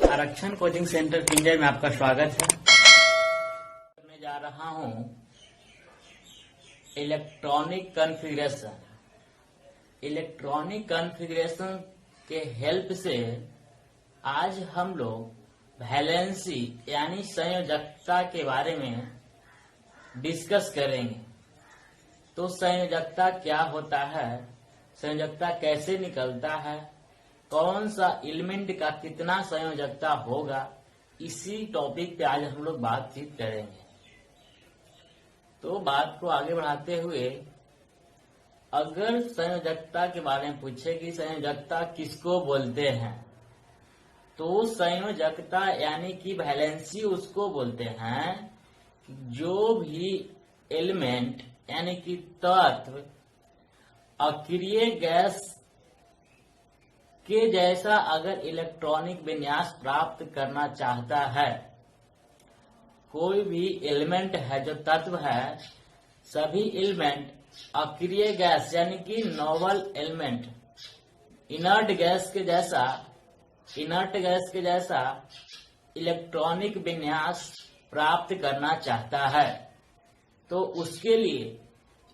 आरक्षण coaching centre पिंजर में आपका स्वागत है। करने जा रहा हूं इलेक्ट्रॉनिक कॉन्फ़िगरेशन। इलेक्ट्रॉनिक कॉन्फ़िगरेशन के हेल्प से आज हम लोग वैलेंसी यानी संयोजकता के बारे में डिस्कस करेंगे। तो संयोजकता क्या होता है, संयोजकता कैसे निकलता है, कौन सा एलिमेंट का कितना संयोजकता होगा, इसी टॉपिक पे आज हम लोग बातचीत करेंगे। तो बात को आगे बढ़ाते हुए अगर संयोजकता के बारे में पूछे कि संयोजकता किसको बोलते हैं, तो संयोजकता यानी कि वैलेंसी उसको बोलते हैं कि जो भी एलिमेंट यानी कि तत्व अक्रिय गैस के जैसा अगर इलेक्ट्रॉनिक विन्यास प्राप्त करना चाहता है, कोई भी एलिमेंट है जो तत्व है, सभी एलिमेंट अक्रिय गैस यानी कि नॉवल एलिमेंट इनर्ट गैस के जैसा इलेक्ट्रॉनिक विन्यास प्राप्त करना चाहता है, तो उसके लिए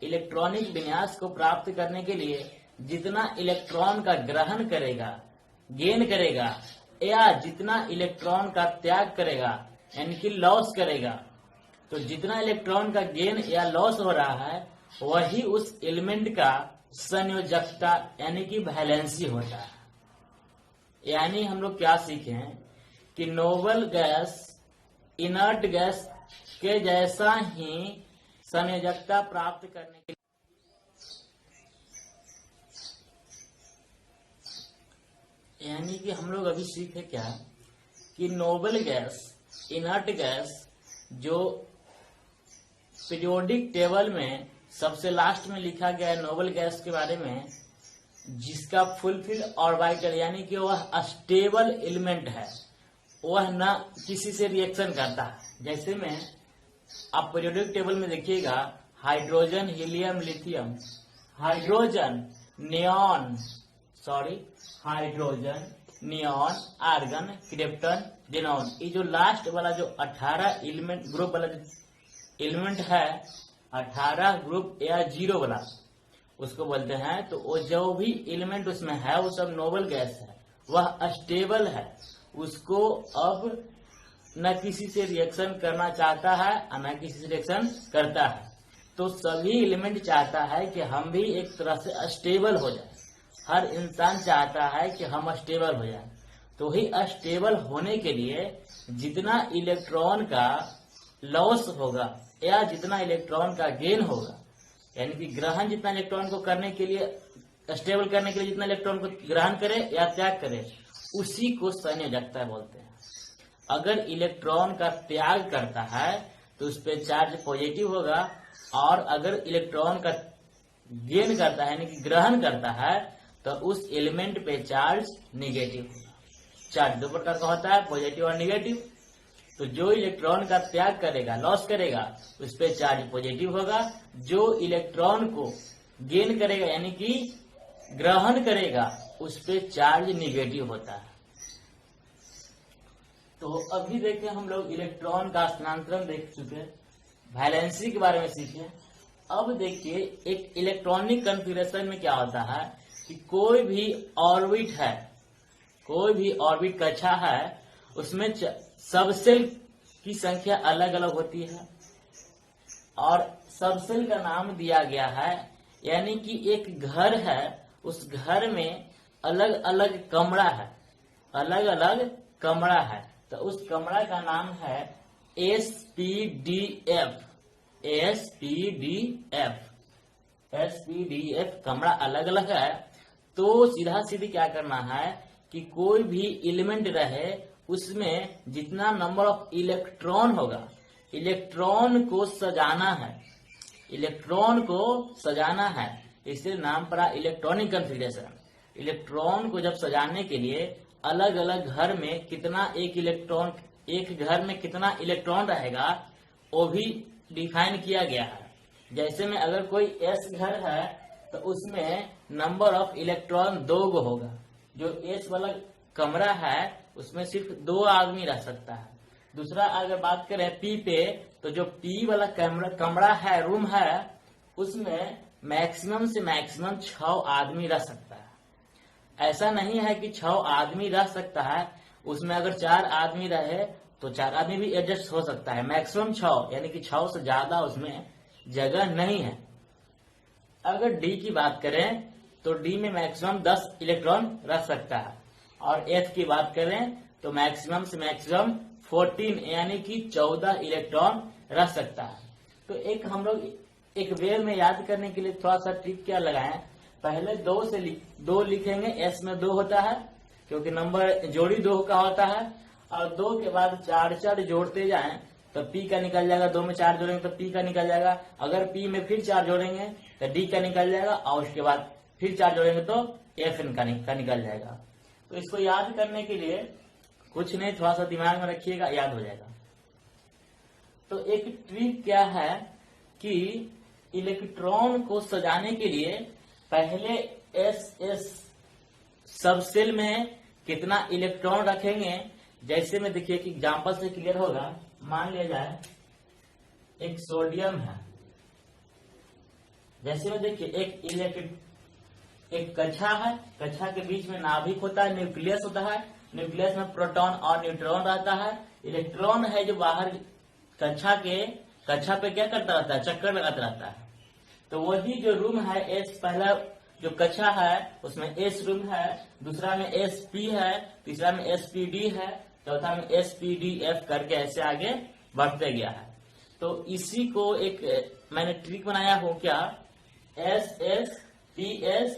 इलेक्ट्रॉनिक विन्यास को प्राप्त करने के लिए जितना इलेक्ट्रॉन का ग्रहण करेगा, गेन करेगा, या जितना इलेक्ट्रॉन का त्याग करेगा यानी कि लॉस करेगा, तो जितना इलेक्ट्रॉन का गेन या लॉस हो रहा है वही उस एलिमेंट का संयोजकता यानी कि वैलेंसी होता है। यानी हम लोग क्या सीखे हैं कि नोबल गैस इनर्ट गैस के जैसा ही संयोजकता प्राप्त करने के लिए, यानी कि हम लोग अभी सीखे क्या कि नोबल गैस इनर्ट गैस जो पीरियोडिक टेबल में सबसे लास्ट में लिखा गया है नोबल गैस के बारे में, जिसका फुलफिल ऑर्बिटल यानी कि वह स्टेबल एलिमेंट है, वह न किसी से रिएक्शन करता है। जैसे में आप पीरियोडिक टेबल में देखिएगा hydrogen, helium, lithium, hydrogen, neon, argon, krypton, xenon, ये जो लास्ट वाला जो 18 एलिमेंट ग्रुप वाला जो एलिमेंट है, 18 ग्रुप या 0 वाला उसको बोलते हैं। तो वो जो भी एलिमेंट उसमें है वो सब नोबल गैस है, वह स्टेबल है, उसको अब न किसी से रिएक्शन करना चाहता है और न किसी से रिएक्शन करता है। तो सभी एलिमेंट चाहता है कि हम भी एक तरह से स्टेबल हो जाए। हर इंसान चाहता है कि हम स्टेबल हो जाए। तो ही स्टेबल होने के लिए जितना इलेक्ट्रॉन का लॉस होगा या जितना इलेक्ट्रॉन का गेन होगा, यानी कि ग्रहण जितना इलेक्ट्रॉन को करने के लिए, स्टेबल करने के लिए जितना इलेक्ट्रॉन को ग्रहण करे या त्याग करे, उसी को संयोजकता बोलते हैं। अगर इलेक्ट्रॉन का त्याग करता है तो उस पर चार्ज पॉजिटिव होगा, और अगर इलेक्ट्रॉन का गेन करता है यानी कि ग्रहण करता है तो उस एलिमेंट पे चार्ज निगेटिव होगा। चार्ज दो प्रकार का होता है, पॉजिटिव और निगेटिव। तो जो इलेक्ट्रॉन का त्याग करेगा, लॉस करेगा, उस पे चार्ज पॉजिटिव होगा। जो इलेक्ट्रॉन को गेन करेगा यानी कि ग्रहण करेगा, उस पे चार्ज निगेटिव होता है। तो अभी देखें हम लोग इलेक्ट्रॉन का स्थानांतरण देख चुके, वैलेंसी के बारे में सीखे। अब देखिए एक इलेक्ट्रॉनिक कॉन्फ़िगरेशन में क्या होता है कि कोई भी ऑर्बिट कक्षा है, उसमें सबसेल की संख्या अलग अलग होती है, और सबसेल का नाम दिया गया है, यानी कि एक घर है, उस घर में अलग अलग कमरा है, तो उस कमरा का नाम है एसपीडीएफ। कमरा अलग अलग है, तो सीधा सीधी क्या करना है कि कोई भी एलिमेंट रहे उसमें जितना नंबर ऑफ इलेक्ट्रॉन होगा, इलेक्ट्रॉन को सजाना है, इसलिए नाम पड़ा इलेक्ट्रॉनिक कॉन्फ़िगरेशन। इलेक्ट्रॉन को जब सजाने के लिए अलग अलग घर में एक घर में कितना इलेक्ट्रॉन रहेगा वो भी डिफाइन किया गया है। जैसे में अगर कोई एस घर है तो उसमें नंबर ऑफ इलेक्ट्रॉन 2 होगा। जो एस वाला कमरा है उसमें सिर्फ 2 आदमी रह सकता है। दूसरा अगर बात करें पी पे, तो जो पी वाला कमरा है, रूम है, उसमें मैक्सिमम से मैक्सिमम 6 आदमी रह सकता है। ऐसा नहीं है कि 6 आदमी रह सकता है, उसमें अगर 4 आदमी रहे तो 4 आदमी भी एडजस्ट हो सकता है। मैक्सिमम 6 यानी कि 6 से ज्यादा उसमें जगह नहीं है। अगर डी की बात करें तो डी में मैक्सिमम 10 इलेक्ट्रॉन रख सकता है, और एफ की बात करें तो मैक्सिमम से मैक्सिमम 14 यानी कि 14 इलेक्ट्रॉन रख सकता है। तो एक हम लोग एक वे में याद करने के लिए थोड़ा सा ट्रिक क्या लगाएं, पहले 2 लिखेंगे, एस में 2 होता है क्योंकि नंबर जोड़ी 2 का होता है, और 2 के बाद 4 जोड़ते जाएं तो पी का निकल जाएगा। 2 में 4 जोड़ेंगे तो पी का निकल जाएगा। अगर पी में फिर 4 जोड़ेंगे तो डी का निकल जाएगा, और उसके बाद फिर 4 जोड़ेंगे तो एफ एन का निकल जाएगा। तो इसको याद करने के लिए कुछ नहीं, थोड़ा सा दिमाग में रखिएगा, याद हो जाएगा। तो एक ट्रिक क्या है कि इलेक्ट्रॉन को सजाने के लिए पहले एस सब सेल में कितना इलेक्ट्रॉन रखेंगे, जैसे में देखिए कि एग्जांपल से क्लियर होगा। मान लिया जाए एक सोडियम है, जैसे में देखिए एक कक्षा है, कक्षा के बीच में नाभिक होता है, न्यूक्लियस होता है, न्यूक्लियस में प्रोटॉन और न्यूट्रॉन रहता है। इलेक्ट्रॉन है जो बाहर कक्षा पे क्या करता रहता है, चक्कर लगाता रहता है। तो वही जो रूम है एस, पहला जो कक्षा है उसमें एस रूम है, दूसरा में एस पी है, तीसरा में एस पी डी है, चौथा में एस पी डी एफ करके ऐसे आगे बढ़ते गया है। तो इसी को एक मैंने ट्रिक बनाया हूं, क्या, S S P S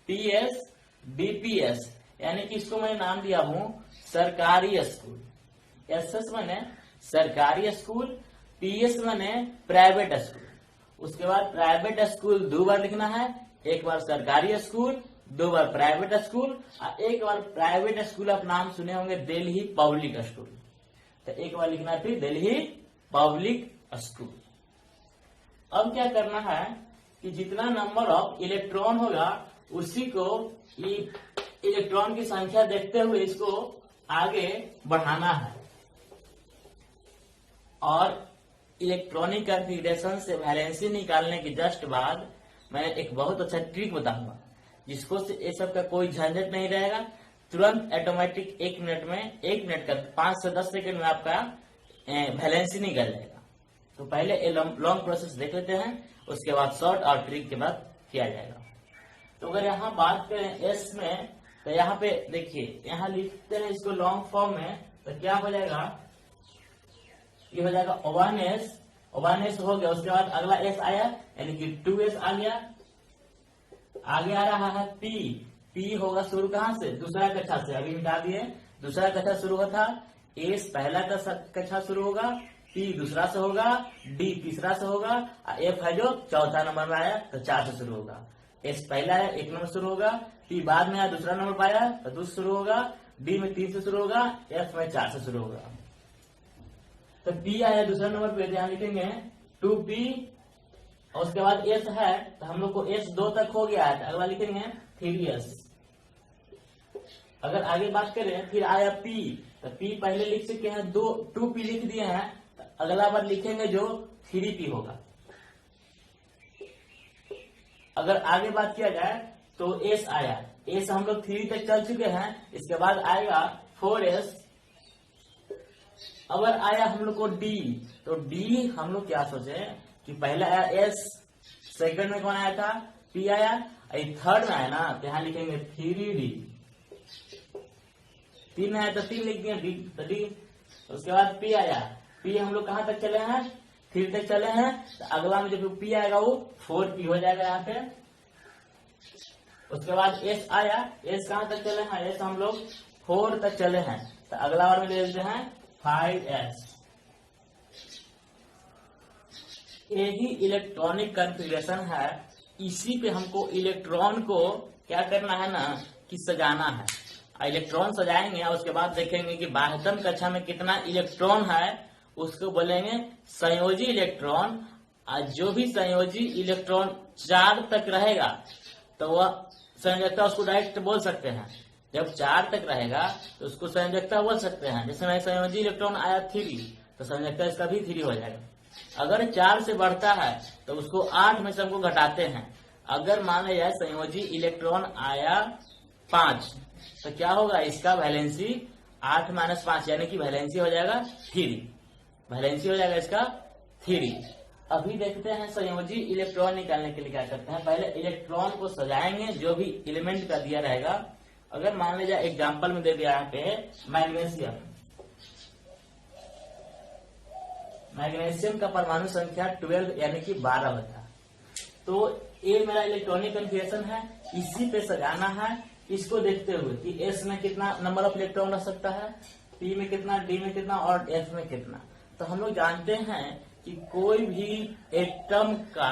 P S D P S, यानी कि इसको मैंने नाम दिया हूं सरकारी स्कूल। एस एस मैंने सरकारी स्कूल, पी एस मैंने प्राइवेट स्कूल। उसके बाद प्राइवेट स्कूल 2 बार लिखना है, एक बार सरकारी स्कूल, 2 बार प्राइवेट स्कूल, और एक बार प्राइवेट स्कूल आप नाम सुने होंगे दिल्ली पब्लिक स्कूल। तो एक बार लिखना है फिर दिल्ली पब्लिक स्कूल। अब क्या करना है कि जितना नंबर ऑफ इलेक्ट्रॉन होगा उसी को इलेक्ट्रॉन की संख्या देखते हुए इसको आगे बढ़ाना है। और इलेक्ट्रॉनिक कॉन्फ़िगरेशन से वैलेंसी निकालने के जस्ट बाद मैं एक बहुत अच्छा ट्रिक बताऊंगा, जिसको से ये सब का कोई झंझट नहीं रहेगा। तुरंत ऑटोमेटिक 1 मिनट का 5 से 10 सेकंड में आपका वैलेंसी निकल जाएगा। तो पहले ये लॉन्ग प्रोसेस देख लेते हैं, उसके बाद शॉर्ट और ट्रिक के बाद किया जाएगा। तो अगर यहाँ बात करें एस में, तो यहाँ पे देखिए, यहाँ लिखते हैं इसको लॉन्ग फॉर्म में, तो क्या हो जाएगा, ये हो जाएगा 1s हो गया। उसके बाद अगला एस आया यानी कि 2s आ गया। आगे आ रहा है पी होगा शुरू कहां से, दूसरा कक्षा से, अभी मिटा दिए, दूसरा कक्षा शुरू हुआ था, एस पहला कक्षा शुरू होगा, पी दूसरा से होगा, डी तीसरा से होगा, एफ है जो चौथा नंबर में आया तो 4 से शुरू होगा। एस पहला है 1 नंबर शुरू होगा, पी बाद में आया दूसरा नंबर पाया तो 2 से शुरू होगा, डी में 3 से शुरू होगा, एफ में 4 से शुरू होगा। तो पी आया दूसरा नंबर पे, यहाँ लिखेंगे 2p, और उसके बाद एस है तो हम लोग को एस 2 तक हो गया है, तो अगला लिखेंगे 3s। अगर आगे बात करें फिर आया पी, तो पी पहले लिख चुके हैं, 2p लिख दिए हैं, तो अगला बार लिखेंगे जो 3p होगा। अगर आगे बात किया जाए तो एस आया, एस हम लोग 3 तक चल चुके हैं, इसके बाद आएगा 4s। अगर आया हम लोग को डी, तो डी हम लोग क्या सोचे कि पहला आया एस, सेकंड में कौन आया था, पी आया, थर्ड में आया ना, तो यहाँ लिखेंगे 3d। 3 में आया तो 3 लिख दिए, डी। उसके बाद पी आया, पी हम लोग कहां तक चले हैं, 3 तक चले हैं, तो अगला में जो पी आएगा वो 4p हो जाएगा यहाँ पे। उसके बाद एस आया, एस कहां तक चले हैं, एस हम लोग 4 तक चले हैं, तो अगला बार में ले लेते हैं 5s। यही इलेक्ट्रॉनिक कॉन्फ़िगरेशन है, इसी पे हमको इलेक्ट्रॉन को क्या करना है ना कि सजाना है। इलेक्ट्रॉन सजाएंगे और उसके बाद देखेंगे कि बाह्यतम कक्षा में कितना इलेक्ट्रॉन है, उसको बोलेंगे संयोजी इलेक्ट्रॉन। जो भी संयोजी इलेक्ट्रॉन 4 तक रहेगा तो वह संयोजकता उसको डायरेक्ट बोल सकते हैं। जब 4 तक रहेगा तो उसको संयोजकता बोल सकते हैं। जैसे मैं संयोजी इलेक्ट्रॉन आया 3 तो संयोजकता इसका भी 3 हो जाएगा। अगर 4 से बढ़ता है तो उसको 8 में से हमको घटाते हैं। अगर मान लिया संयोजी इलेक्ट्रॉन आया 5 तो क्या होगा, इसका वैलेंसी 8 - 5 यानी कि वैलेंसी हो जाएगा 3, वैलेंसी हो जाएगा इसका 3। अभी देखते हैं संयोजी इलेक्ट्रॉन निकालने के लिए क्या करते हैं। पहले इलेक्ट्रॉन को सजाएंगे जो भी एलिमेंट का दिया रहेगा। अगर मान लीजिए एग्जांपल में दे दिया यहाँ पे मैग्नीशियम, मैग्नीशियम का परमाणु संख्या 12 यानी कि 12 होता है। तो ये मेरा इलेक्ट्रॉनिक कन्फिगरेशन है, इसी पे सजाना है। इसको देखते हुए कि एस में कितना नंबर ऑफ इलेक्ट्रॉन रह सकता है, पी में कितना, डी में कितना और एफ में कितना। तो हम लोग जानते हैं कि कोई भी एटम का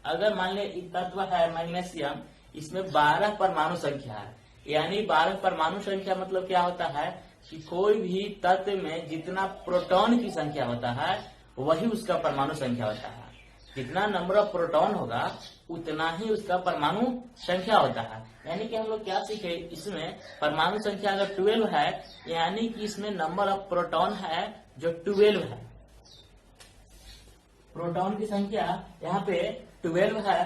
अगर मान लिया तत्व है मैग्नीशियम, इसमें 12 परमाणु संख्या है। यानी 12 परमाणु संख्या मतलब क्या होता है कि कोई भी तत्व में जितना प्रोटॉन की संख्या होता है वही उसका परमाणु संख्या होता है। जितना नंबर ऑफ प्रोटॉन होगा उतना ही उसका परमाणु संख्या होता है। यानी कि हम लोग क्या सीखे इसमें, परमाणु संख्या अगर 12 है यानी कि इसमें नंबर ऑफ प्रोटॉन है जो 12 है। प्रोटॉन की संख्या यहाँ पे 12 है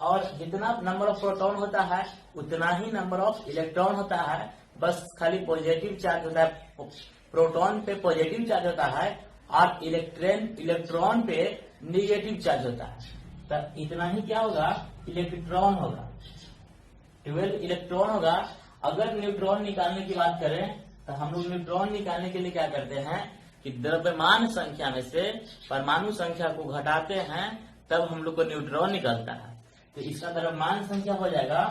और जितना नंबर ऑफ प्रोटॉन होता है उतना ही नंबर ऑफ इलेक्ट्रॉन होता है। बस खाली पॉजिटिव चार्ज होता है, प्रोटॉन पे पॉजिटिव चार्ज होता है और इलेक्ट्रॉन पे निगेटिव चार्ज होता है। तो इतना ही क्या होगा, इलेक्ट्रॉन होगा, 12 इलेक्ट्रॉन होगा। अगर न्यूट्रॉन निकालने की बात करें तो हम लोग न्यूट्रॉन निकालने के लिए क्या करते हैं कि द्रव्यमान संख्या में से परमाणु संख्या को घटाते हैं, तब हम लोग को न्यूट्रॉन निकलता है। तो इसका द्रव्यमान संख्या हो जाएगा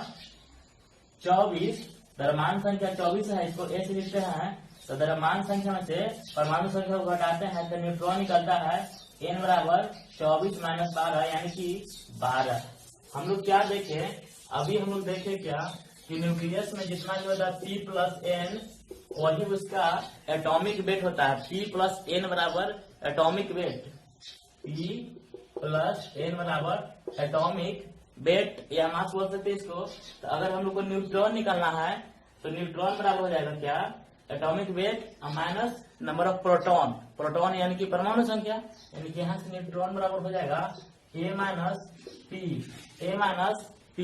24। द्रव्यमान संख्या 24 है, इसको ऐसे लिखते हैं। तो द्रव्यमान संख्या में से परमाणु संख्या को घटाते हैं तो न्यूट्रॉन निकलता है n बराबर 24 - 12 यानी कि 12। हम लोग क्या देखे, अभी हम लोग देखे क्या कि न्यूक्लियस में जितना जो होता है P + N वही उसका एटॉमिक वेट होता है। P + N बराबर एटॉमिक वेट, P + N बराबर एटॉमिक वेट या मास बोल सकते हैं इसको। तो अगर हम लोग को न्यूट्रॉन निकालना है तो न्यूट्रॉन बराबर हो जाएगा क्या, atomic weight minus number of proton, proton यानी कि परमाणु संख्या। यानी कि यहाँ से न्यूट्रॉन बराबर हो जाएगा A माइनस P।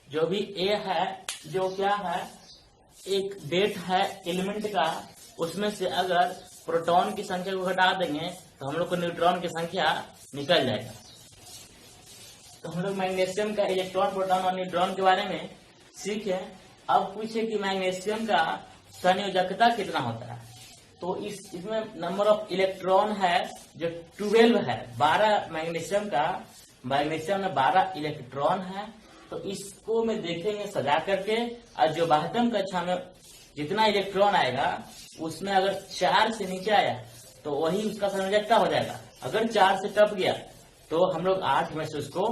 जो भी A है, जो क्या है, एक वेट है एलिमेंट का, उसमें से अगर प्रोटॉन की संख्या को घटा देंगे तो हम लोग को न्यूट्रॉन की संख्या निकल जाएगा। तो हम लोग मैग्नीशियम का इलेक्ट्रॉन, प्रोटॉन और न्यूट्रॉन के बारे में सीखे। अब पूछे कि मैग्नीशियम का संयोजकता कितना होता है। तो इसमें नंबर ऑफ इलेक्ट्रॉन है जो 12 है, 12 मैग्नीशियम में 12 इलेक्ट्रॉन है। तो इसको में देखेंगे सजा करके, और जो 72 कक्षा में जितना इलेक्ट्रॉन आएगा उसमें अगर 4 से नीचे आया तो वही उसका संयोजकता हो जाएगा। अगर 4 से टप गया तो हम लोग 8 में से उसको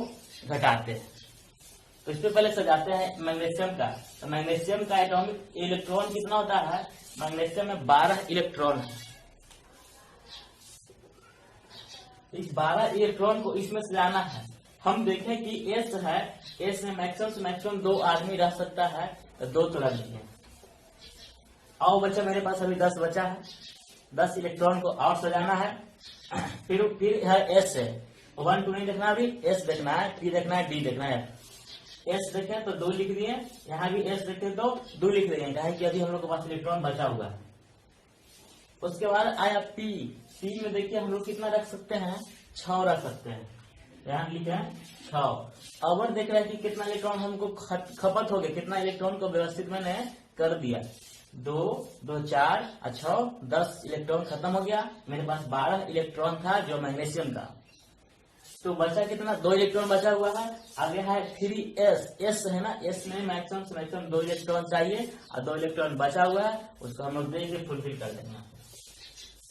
घटाते हैं। तो इससे पहले सजाते हैं मैग्नीशियम का। तो मैग्नीशियम का एटॉमिक इलेक्ट्रॉन कितना होता है, मैग्नीशियम में 12 इलेक्ट्रॉन है। इस 12 इलेक्ट्रॉन को इसमें सजाना है। हम देखें कि एस है, एस में मैक्सिमम से मैक्सिमम 2 आदमी रह सकता है, तो 2 तो रख दिए। और बच्चा मेरे पास अभी 10 बचा है, 10 इलेक्ट्रॉन को और सजाना है। फिर है एस है, 1 2 नहीं देखना, अभी एस देखना है, पी देखना है, डी देखना है। एस देखें तो 2 लिख दिए, यहाँ भी एस देखें तो 2 लिख देंगे, कहा कि अभी हम लोग के पास इलेक्ट्रॉन बचा हुआ है। उसके बाद आया पी। पी में देखिए हम लोग कितना रख सकते हैं, 6 रख सकते हैं। यहाँ लिखे हैं 6। अवर देख रहे हैं कि कितना इलेक्ट्रॉन हमको खपत हो गया, कितना इलेक्ट्रॉन को व्यवस्थित मैंने कर दिया। 2 2 4 और 6 10 इलेक्ट्रॉन खत्म हो गया। मेरे पास 12 इलेक्ट्रॉन था जो मैग्नीशियम का। तो बचा कितना, 2 इलेक्ट्रॉन बचा हुआ है। आगे है 3s, एस है ना, एस में मैक्सिमम से मैक्सिमम 2 इलेक्ट्रॉन चाहिए और 2 इलेक्ट्रॉन बचा हुआ है, उसको हम लोग दे के फुलफिल कर देंगे।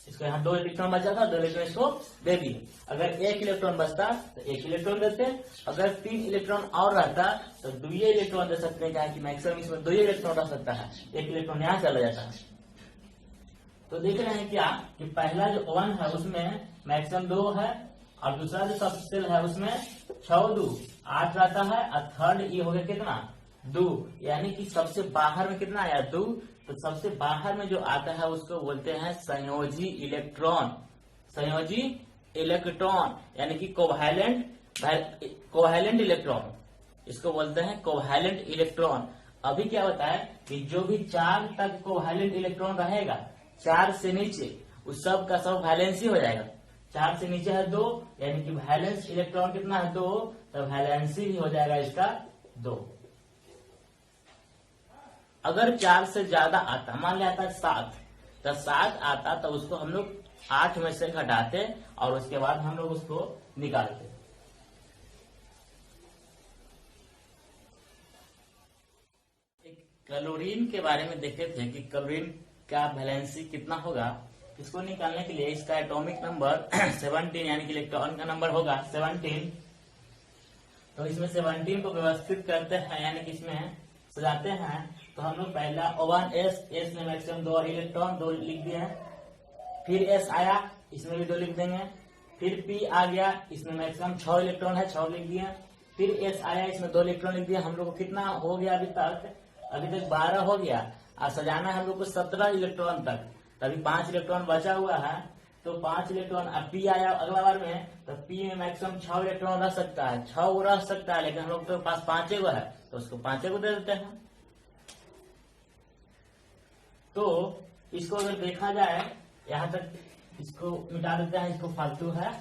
इसको यहाँ 2 इलेक्ट्रॉन बचा था, 2 इलेक्ट्रॉन इसको दे दिए। अगर 1 इलेक्ट्रॉन बचता तो 1 इलेक्ट्रॉन देते, अगर 3 इलेक्ट्रॉन और रहता तो 2 इलेक्ट्रॉन दे सकते हैं, क्या कि मैक्सिमम इसमें 2 इलेक्ट्रॉन रह सकता है, 1 इलेक्ट्रॉन यहाँ चला जाता है। तो देख रहे हैं क्या कि पहला जो 1 है उसमें मैक्सिमम 2 है और दूसरा जो सबसेल है उसमें 6 2 8 रहता है और थर्ड ये हो गया कितना दो, यानी कि सबसे बाहर में कितना आया 2, तो सबसे बाहर में जो आता है उसको बोलते हैं संयोजी इलेक्ट्रॉन। संयोजी इलेक्ट्रॉन यानी कि कोवैलेंट इलेक्ट्रॉन, इसको बोलते हैं कोवैलेंट इलेक्ट्रॉन। अभी क्या होता है कि जो भी 4 तक कोवैलेंट इलेक्ट्रॉन रहेगा, 4 से नीचे उस सब का सब वैलेंसी हो जाएगा। 4 से नीचे है 2, यानी कि वैलेंस इलेक्ट्रॉन कितना है 2, तो वैलेंसी भी हो जाएगा इसका 2। अगर 4 से ज्यादा आता, मान लिया आता 7, तो 7 आता तो उसको हम लोग 8 में से घटाते और उसके बाद हम लोग उसको निकालते। क्लोरीन के बारे में देखे थे कि क्लोरीन का वैलेंसी कितना होगा। इसको निकालने के लिए इसका एटॉमिक नंबर 17 यानी कि इलेक्ट्रॉन का नंबर होगा 17। तो इसमें 17 को व्यवस्थित करते हैं, यानी कि इसमें सजाते हैं। तो हम लोग पहला O1S, एस में मैक्सिमम 2 इलेक्ट्रॉन 2 लिख दिए हैं। फिर S आया, इसमें भी 2 लिख देंगे। फिर P आ गया, इसमें मैक्सिमम 6 इलेक्ट्रॉन है, 6 लिख दिए। फिर S आया, इसमें 2 इलेक्ट्रॉन लिख दिया। हम लोग को कितना हो गया अभी तक 12 हो गया। और सजाना है हम लोग को 17 इलेक्ट्रॉन तक, तभी 5 इलेक्ट्रॉन बचा हुआ है। तो 5 इलेक्ट्रॉन, अब P आया अगला बार में, तो P में मैक्सिमम 6 इलेक्ट्रॉन रह सकता है, 6 रह सकता है, लेकिन हम लोग के पास 5 है तो उसको 5 को दे देते हैं। तो इसको अगर देखा जाए यहाँ तक, इसको मिटा देते हैं, इसको फालतू है।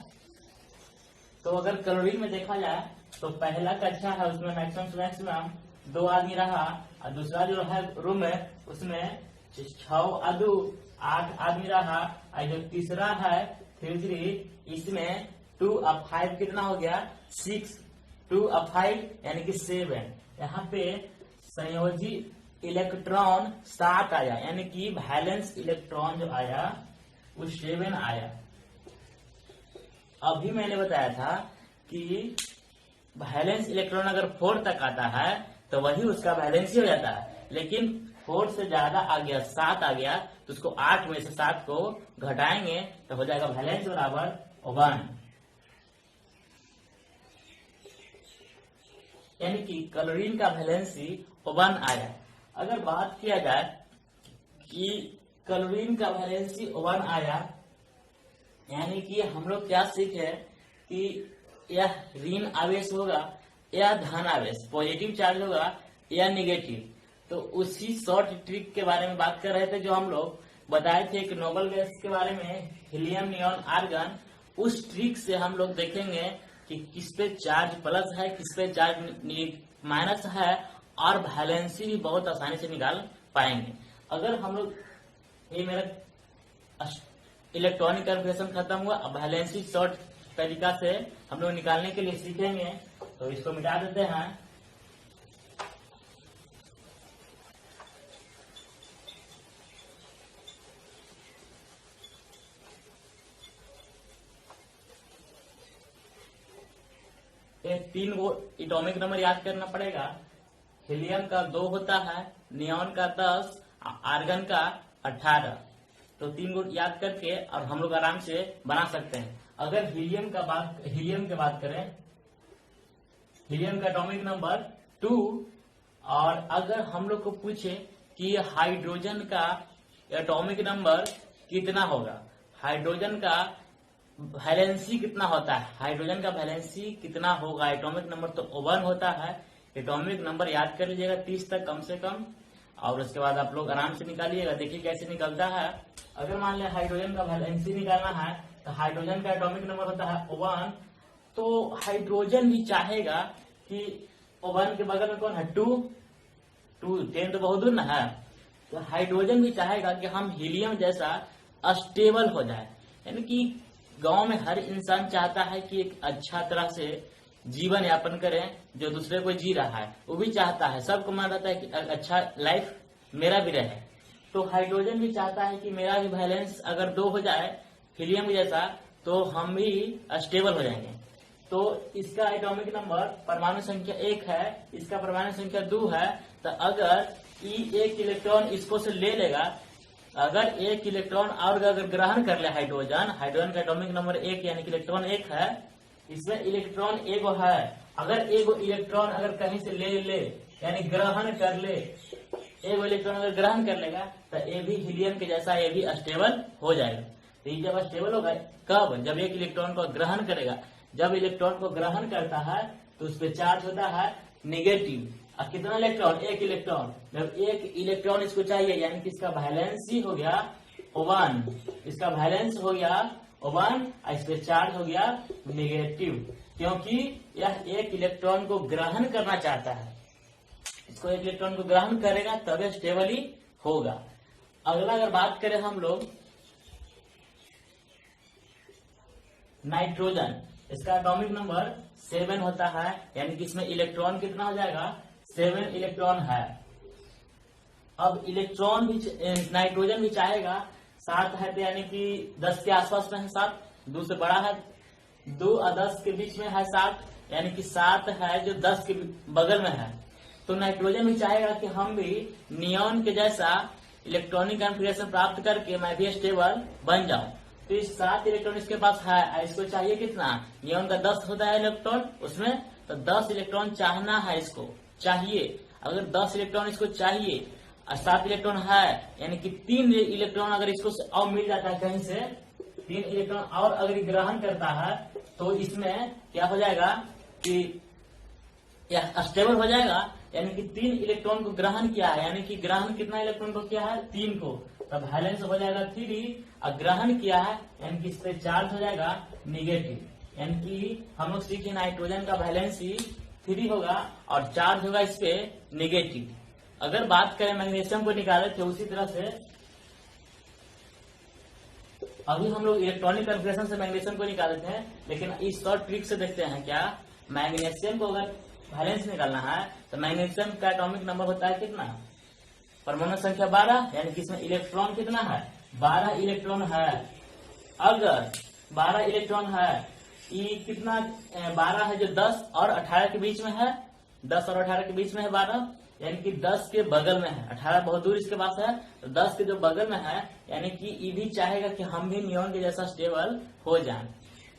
तो अगर क्लोरीन में देखा जाए तो पहला कक्षा है उसमें मैक्सिमम 2 आदमी रहा, और दूसरा जो है रूम में उसमें 6 आदू 8 आदमी रहा, और जो तीसरा है 3 इसमें 2 और 5 कितना हो गया 6, 2 और 5 यानी कि 7। यहाँ पे संयोजी इलेक्ट्रॉन 7 आया, यानी कि वैलेंस इलेक्ट्रॉन जो आया वो 7 आया। अभी मैंने बताया था कि वैलेंस इलेक्ट्रॉन अगर 4 तक आता है तो वही उसका वैलेंसी हो जाता है, लेकिन 4 से ज्यादा आ गया, 7 आ गया, तो उसको 8 में से 7 को घटाएंगे तो हो जाएगा वैलेंस बराबर 1। यानी कि क्लोरीन का वैलेंसी 1 आया। अगर बात किया जाए कि क्लोरीन का वैलेंसी 1 आया, यानी कि हम लोग क्या सीखे कि यह ऋण आवेश होगा या धन आवेश, पॉजिटिव चार्ज होगा या निगेटिव। तो उसी शॉर्ट ट्रिक के बारे में बात कर रहे थे जो हम लोग बताए थे कि नोबल गैस के बारे में, हीलियम, नियॉन, आर्गन। उस ट्रिक से हम लोग देखेंगे कि किस पे चार्ज प्लस है, किस पे चार्ज माइनस है, और वैलेंसी भी बहुत आसानी से निकाल पाएंगे। अगर हम लोग, ये मेरा इलेक्ट्रॉनिक कन्फर्मेशन खत्म हुआ, अब वैलेंसी शॉर्ट तरीका से हम लोग निकालने के लिए सीखेंगे। तो इसको मिटा देते हैं। ये 3 गो एटॉमिक नंबर याद करना पड़ेगा। हीलियम का 2 होता है, नियॉन का 10, आर्गन का 18। तो 3 गो याद करके और हम लोग आराम से बना सकते हैं। अगर हीलियम की बात करें, हीलियम का एटॉमिक नंबर 2, और अगर हम लोग को पूछे कि हाइड्रोजन का एटॉमिक नंबर कितना होगा, हाइड्रोजन का वैलेंसी कितना होता है, हाइड्रोजन का वैलेंसी कितना होगा, एटॉमिक नंबर तो 1 होता है। एटॉमिक नंबर याद कर लीजिएगा 30 तक कम से कम, और उसके बाद आप लोग आराम से निकालिएगा, देखिए कैसे निकलता है। अगर मान लिया हाइड्रोजन का वैलेंसी निकालना है तो हाइड्रोजन का एटॉमिक नंबर होता है 1। तो हाइड्रोजन भी चाहेगा कि 1 के बगल में कौन है 2, 10 तो बहुत दूर ना है। तो हाइड्रोजन भी चाहेगा कि हम हीलियम जैसा अस्टेबल हो जाए, यानी कि गांव में हर इंसान चाहता है कि एक अच्छा तरह से जीवन यापन करें, जो दूसरे को जी रहा है वो भी चाहता है, सबको मन रहता है कि अच्छा लाइफ मेरा भी रहे। तो हाइड्रोजन भी चाहता है कि मेरा भी वैलेंस अगर 2 हो जाए हीलियम जैसा, तो हम भी स्टेबल हो जाएंगे। तो इसका एटॉमिक नंबर परमाणु संख्या 1 है, इसका परमाणु संख्या 2 है। तो अगर एक इलेक्ट्रॉन इसको से ले लेगा, अगर 1 इलेक्ट्रॉन और अगर ग्रहण कर ले हाइड्रोजन का एटॉमिक नंबर 1 यानी कि इलेक्ट्रॉन 1 है, इसमें इलेक्ट्रॉन 1 है। अगर 1 इलेक्ट्रॉन अगर कहीं से ले यानी ग्रहण कर ले, एक इलेक्ट्रॉन अगर ग्रहण कर लेगा तो ये भी हीलियम के जैसा ये भी स्टेबल हो जाएगा। तो ये जब स्टेबल होगा कब, जब एक इलेक्ट्रॉन को ग्रहण करेगा। जब इलेक्ट्रॉन को ग्रहण करता है तो उस पर चार्ज होता है निगेटिव। अब कितना इलेक्ट्रॉन, एक इलेक्ट्रॉन, जब एक इलेक्ट्रॉन इसको चाहिए यानी कि इसका वैलेंस ही हो गया 1, इसका वैलेंस हो गया 1, इस पे चार्ज हो गया निगेटिव, क्योंकि यह एक इलेक्ट्रॉन को ग्रहण करना चाहता है। इसको एक इलेक्ट्रॉन को ग्रहण करेगा तब स्टेबली होगा। अगला अगर बात करें हम लोग नाइट्रोजन, इसका एटॉमिक नंबर 7 होता है, यानी कि इसमें इलेक्ट्रॉन कितना हो जाएगा, 7 इलेक्ट्रॉन है। अब इलेक्ट्रॉन भी नाइट्रोजन भी चाहेगा 7 है, तो यानी कि 10 के आसपास में है 7, 2 से बड़ा है, 2 और 10 के बीच में है 7, यानी कि 7 है जो 10 के बगल में है। तो नाइट्रोजन भी चाहेगा कि हम भी नियॉन के जैसा इलेक्ट्रॉनिक कॉन्फ़िगरेशन प्राप्त करके मैं भी स्टेबल बन जाऊं। तो इस 7 इलेक्ट्रॉन इसके पास है, इसको चाहिए कितना, नियॉन का 10 होता है इलेक्ट्रॉन उसमें, तो 10 इलेक्ट्रॉन चाहना है, इसको चाहिए। अगर 10 इलेक्ट्रॉन इसको चाहिए और 7 इलेक्ट्रॉन है, यानी कि 3 इलेक्ट्रॉन अगर इसको और मिल जाता है कहीं से, 3 इलेक्ट्रॉन और अगर ग्रहण करता है तो इसमें क्या हो जाएगा कि यह स्टेबल हो जाएगा। यानी कि 3 इलेक्ट्रॉन को ग्रहण किया है, यानी कि ग्रहण कितना इलेक्ट्रॉन को किया है, 3 को, तब वैलेंस हो जाएगा 3, और ग्रहण किया है यानी कि इस पे चार्ज हो जाएगा निगेटिव। यानी कि हम लोग सीखे नाइट्रोजन का वैलेंस ही 3 होगा और चार्ज होगा इस पे निगेटिव। अगर बात करें मैग्नीशियम को निकाले थे उसी तरह से, अभी हम लोग इलेक्ट्रॉनिक कॉन्फ़िगरेशन से मैग्नीशियम को निकाले थे, लेकिन इस शॉर्ट ट्रिक से देखते हैं क्या, मैग्नीशियम को अगर वैलेंस निकालना है तो मैग्नीशियम का एटॉमिक नंबर होता है कितना, परमाणु संख्या 12, यानी कि इसमें इलेक्ट्रॉन कितना है, 12 इलेक्ट्रॉन है। अगर 12 इलेक्ट्रॉन है, ये कितना 12 है जो 10 और 18 के बीच में है, 10 और 18 के बीच में है 12, यानी कि 10 के बगल में है, 18 बहुत दूर इसके पास है, तो 10 के जो बगल में है, यानी कि ये भी चाहेगा कि हम भी नियॉन के जैसा स्टेबल हो जाएं।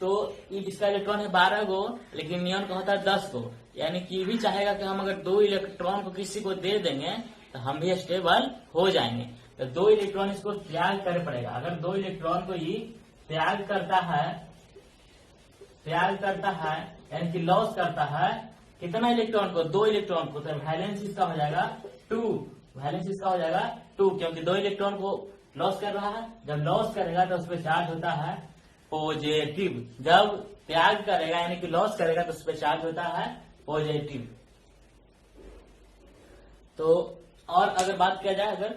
तो इसका इलेक्ट्रॉन है 12 गो, लेकिन नियॉन का होता है 10 गो, यानी कि ये भी चाहेगा कि हम अगर 2 इलेक्ट्रॉन को किसी को दे देंगे तो हम भी स्टेबल हो जाएंगे। तो 2 इलेक्ट्रॉन इसको त्याग करना पड़ेगा। अगर 2 इलेक्ट्रॉन को ये त्याग करता है यानी कि लॉस करता है कितना इलेक्ट्रॉन को, 2 इलेक्ट्रॉन को, तो वैलेंस इसका हो जाएगा 2, वैलेंस इसका हो जाएगा 2, क्योंकि 2 इलेक्ट्रॉन को लॉस कर रहा है। जब लॉस करेगा तो उस पर चार्ज होता है पॉजिटिव, जब त्याग करेगा यानी कि लॉस करेगा तो उस पर चार्ज होता है पॉजिटिव। तो और अगर बात किया जाए,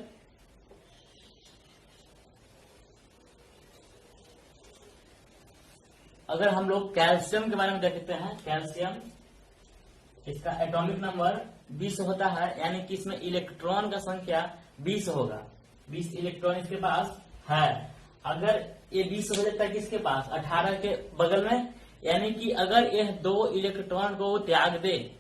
अगर हम लोग कैल्शियम के बारे में देखते हैं, कैल्शियम इसका एटॉमिक नंबर 20 होता है, यानी कि इसमें इलेक्ट्रॉन का संख्या 20 होगा, 20 इलेक्ट्रॉन इसके पास है। अगर ये 20 हो जाता है किसके पास, 18 के बगल में, यानी कि अगर यह 2 इलेक्ट्रॉन को त्याग दे,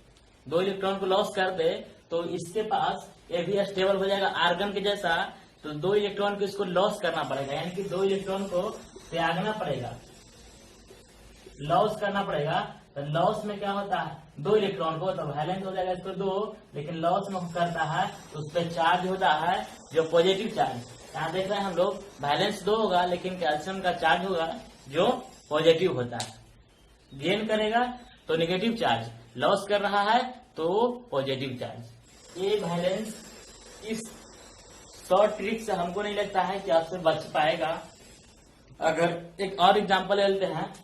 2 इलेक्ट्रॉन को लॉस कर दे, तो इसके पास ये भी स्टेबल हो जाएगा आर्गन के जैसा। तो 2 इलेक्ट्रॉन को इसको लॉस करना पड़ेगा, यानी कि 2 इलेक्ट्रॉन को त्यागना पड़ेगा, लॉस करना पड़ेगा। तो लॉस में क्या होता है, 2 इलेक्ट्रॉन को, तो वैलेंस हो जाएगा इसको 2, लेकिन लॉस में करता है तो उस पर चार्ज होता है जो पॉजिटिव चार्ज। यहाँ देख रहे हैं हम लोग, वैलेंस 2 होगा लेकिन कैल्शियम का चार्ज होगा जो पॉजिटिव होता है। गेन करेगा तो नेगेटिव चार्ज, लॉस कर रहा है तो पॉजिटिव चार्ज। ये वैलेंस इस शॉर्ट ट्रिक से हमको नहीं लगता है कि आपसे बच पाएगा। अगर एक और एग्जांपल ले लेते हैं,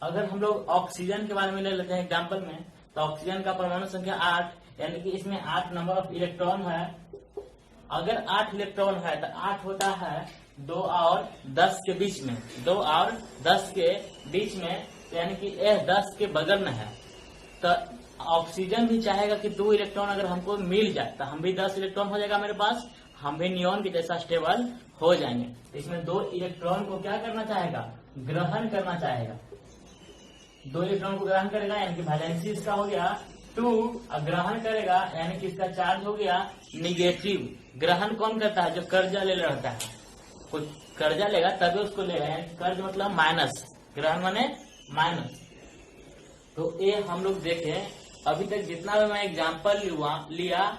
अगर हम लोग ऑक्सीजन के बारे में ले लेते हैं एग्जांपल में, तो ऑक्सीजन का परमाणु संख्या 8, यानी कि इसमें 8 नंबर ऑफ इलेक्ट्रॉन है। अगर 8 इलेक्ट्रॉन है तो 8 होता है 2 और 10 के बीच में, 2 और 10 के बीच में, यानी कि यह 10 के बगल में है। तो ऑक्सीजन भी चाहेगा कि 2 इलेक्ट्रॉन अगर हमको मिल जाए तो हम भी 10 इलेक्ट्रॉन हो जाएगा मेरे पास, हम भी नियॉन के जैसा स्टेबल हो जाएंगे। तो इसमें 2 इलेक्ट्रॉन को क्या करना चाहेगा, ग्रहण करना चाहेगा। 2 इलेक्ट्रॉन को ग्रहण करेगा यानी कि वैलेंसी इसका हो गया 2, और ग्रहण करेगा यानी कि इसका चार्ज हो गया निगेटिव, ग्रहण कौन करता है? जो कर्जा ले रहता है, कोई कर्जा लेगा तभी उसको लेगा, यानी कर्ज मतलब माइनस, ग्रहण माने माइनस। तो ये हम लोग देखें, अभी तक जितना भी मैं एग्जाम्पल लिया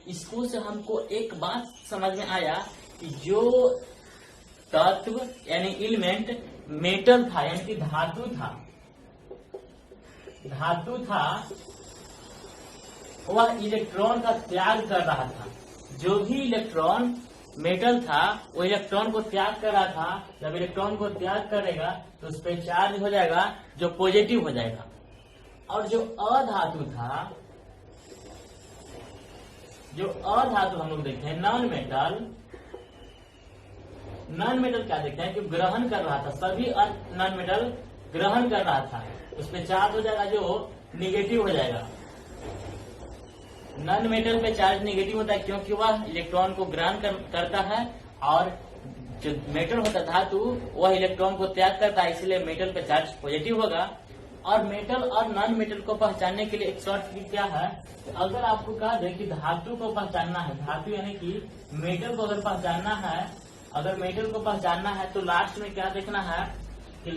इसको से हमको एक बात समझ में आया कि जो तत्व यानी एलिमेंट मेटल था, यानी कि धातु था, वह इलेक्ट्रॉन का त्याग कर रहा था। जो भी इलेक्ट्रॉन मेटल था वो इलेक्ट्रॉन को त्याग कर रहा था। जब इलेक्ट्रॉन को त्याग करेगा तो उस पर चार्ज हो जाएगा जो पॉजिटिव हो जाएगा। और जो अधातु था, जो अधातु हम लोग देखते हैं नॉन मेटल क्या देखते हैं कि ग्रहण कर रहा था, सभी नॉन मेटल ग्रहण कर रहा था, उस पर चार्ज हो जाएगा जो निगेटिव हो जाएगा। नॉन मेटल पे चार्ज निगेटिव होता है क्योंकि वह इलेक्ट्रॉन को ग्रहण करता है, और जो मेटल होता है धातु वह इलेक्ट्रॉन को त्याग करता है, इसलिए मेटल पे चार्ज पॉजिटिव होगा। और मेटल और नॉन मेटल को पहचानने के लिए एक शॉर्ट ट्रिक क्या है, अगर आपको कहा जाए कि धातु को पहचानना है, धातु यानी कि मेटल को अगर पहचानना है, अगर मेटल को पहचानना है तो लास्ट में क्या देखना है कि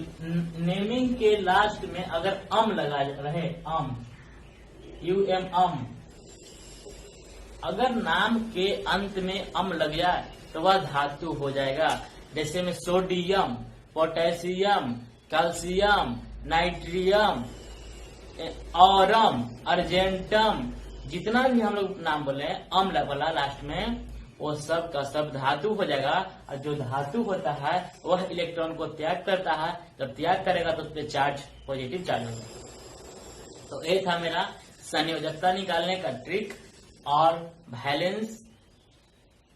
नेमिंग के लास्ट में अगर अम लगा रहे, अम, अगर नाम के अंत में अम लग जाए तो वह धातु हो जाएगा। जैसे में sodium, potassium, calcium, नाइट्रियम, Aurum, argentum, जितना भी हम लोग नाम बोले अम वाला लास्ट में, वो सब का सब धातु हो जाएगा। और जो धातु होता है वह इलेक्ट्रॉन को त्याग करता है, जब त्याग करेगा तो उस पर चार्ज पॉजिटिव चार्ज होगा। तो ये था मेरा संयोजकता निकालने का ट्रिक। और वैलेंस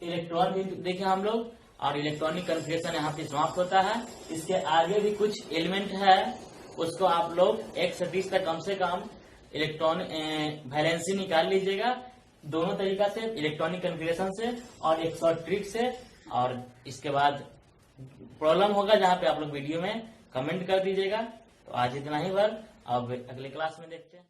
इलेक्ट्रॉन भी देखे हम लोग, और इलेक्ट्रॉनिक कन्फिगरेशन यहाँ पे समाप्त होता है। इसके आगे भी कुछ एलिमेंट है, उसको आप लोग 1 से 20 तक कम से कम इलेक्ट्रॉन वैलेंसी निकाल लीजिएगा, दोनों तरीका से, इलेक्ट्रॉनिक कन्फिगरेशन से और एक शॉर्ट ट्रिक से। और इसके बाद प्रॉब्लम होगा जहाँ पे आप लोग वीडियो में कमेंट कर दीजिएगा। तो आज इतना ही, अब अगले क्लास में देखते हैं।